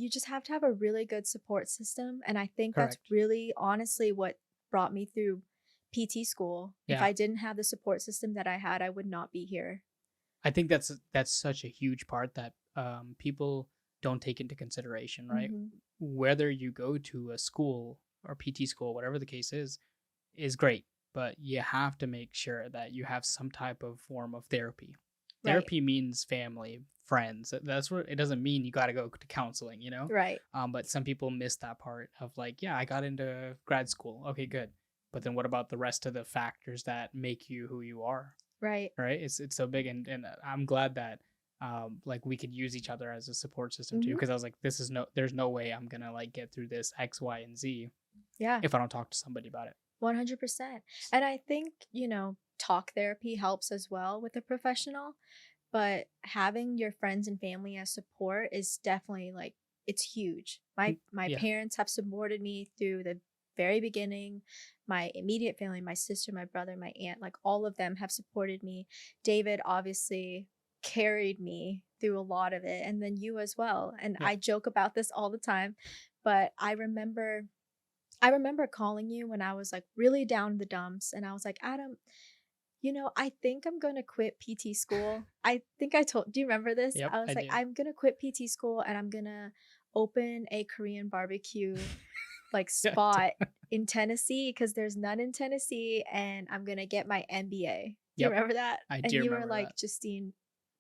you just have to have a really good support system. And I think that's Correct. really honestly what brought me through PT school. If Yeah. I didn't have the support system that I had, I would not be here. I think that's such a huge part that people don't take into consideration, right? Hmm. Whether you go to a school or PT school, whatever the case is great, but you have to make sure that you have some type of form of therapy. Right. Therapy means family, friends. That's what it doesn't mean you got to go to counseling, you know? Right. But some people miss that part of like, yeah, I got into grad school. Okay, good. But then what about the rest of the factors that make you who you are? Right. Right? It's so big, and I'm glad that like we could use each other as a support system too. Hmm. Because I was like, there's no way I'm gonna like get through this X, Y, and Z Yeah. if I don't talk to somebody about it. 100%. And I think, talk therapy helps as well with a professional, but having your friends and family as support is definitely like it's huge. My Yeah, parents have supported me through the very beginning. My immediate family, my sister, my brother, my aunt, like all of them have supported me. David obviously carried me through a lot of it, and then you as well. And yeah. I joke about this all the time, but I remember calling you when I was like really down in the dumps, and I was like, Adam, I think I'm going to quit PT school. I think I told, do you remember this? Yep, I was I like, do. I'm going to quit PT school and I'm going to open a Korean barbecue like Yeah, spot in Tennessee because there's none in Tennessee, and I'm going to get my MBA. Do you yep, remember that? I And do you were remember like, that. Justine,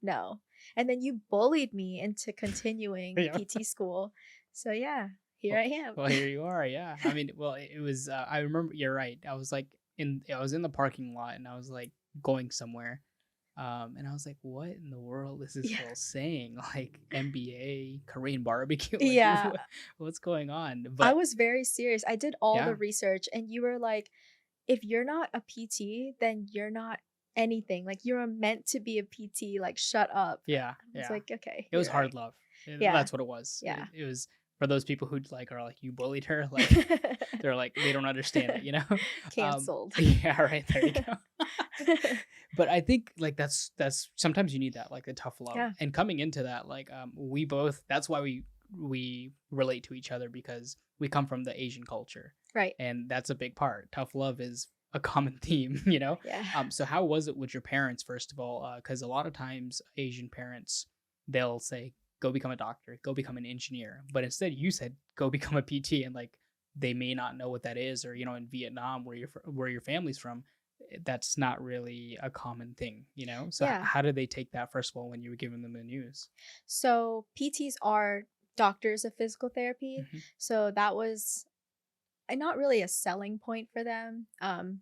no. And then you bullied me into continuing Yeah. PT school. So yeah, here Well, I am. well, here you are. Yeah. I mean, well, it was. I remember. You're right. I was in the parking lot, and I was like going somewhere. And I was like, what in the world is this Yeah. girl saying? Like MBA, Korean barbecue, like Yeah. what's going on? I But was very serious. I did all the yeah, research, and you were like, if you're not a PT, then you're not anything. Like, you're meant to be a PT. Like, shut up. yeah, I was yeah. like, okay, It was you're right. hard love. Yeah. That's what it was. Yeah. It was for those people who like are like you bullied her. Like they're like they don't understand it, you know. Canceled. Yeah, right there you go. But I think like that's sometimes you need that like the tough love, Yeah. and coming into that like we both that's why we relate to each other because we come from the Asian culture, Right. and that's a big part. Tough love is a common theme, you know. Yeah. So how was it with your parents first of all? Because a lot of times Asian parents they'll say go become a doctor, go become an engineer, but instead you said go become a PT, and like they may not know what that is, or you know in Vietnam where your family's from that's not really a common thing, you know? So Yeah. how did they take that first of all when you were giving them the news? So PTs are doctors of physical therapy. Hmm. So that was not really a selling point for them.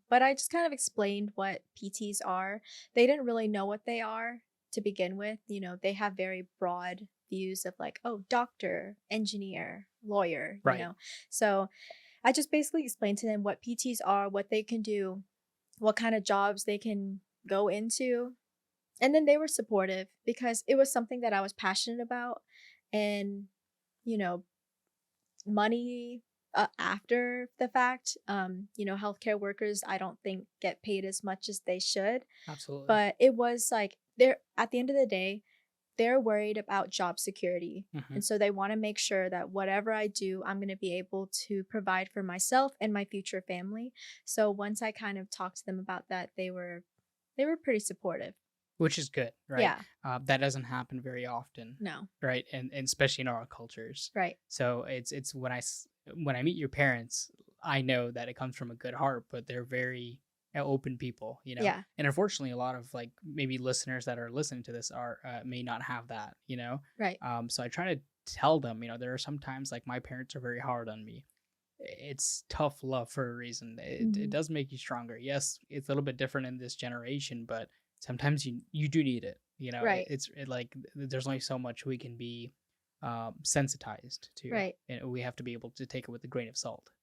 But I just kind of explained what PTs are. They didn't really know what they are to begin with. They have very broad views of like, oh, doctor, engineer, lawyer. Right. So I just basically explained to them what PTs are, what they can do, what kind of jobs they can go into. And then they were supportive because it was something that I was passionate about. And, you know, money after the fact, healthcare workers, I don't think get paid as much as they should. Absolutely. But it was like they're at the end of the day, they're worried about job security. Hmm. And so they want to make sure that whatever I do, I'm going to be able to provide for myself and my future family. So once I kind of talked to them about that, they were pretty supportive. Which is good, right? Yeah. That doesn't happen very often, No. right? And especially in our cultures. Right. So it's when I meet your parents, I know that it comes from a good heart, but they're very open people, you know. Yeah. And unfortunately, a lot of like maybe listeners that are listening to this are may not have that, you know. Right. So I try to tell them, you know, there are sometimes like my parents are very hard on me. It's tough love for a reason. It Hmm. does make you stronger. Yes, it's a little bit different in this generation, but sometimes you do need it. You know, Right. like there's only so much we can be sensitized to, Right. and we have to be able to take it with a grain of salt.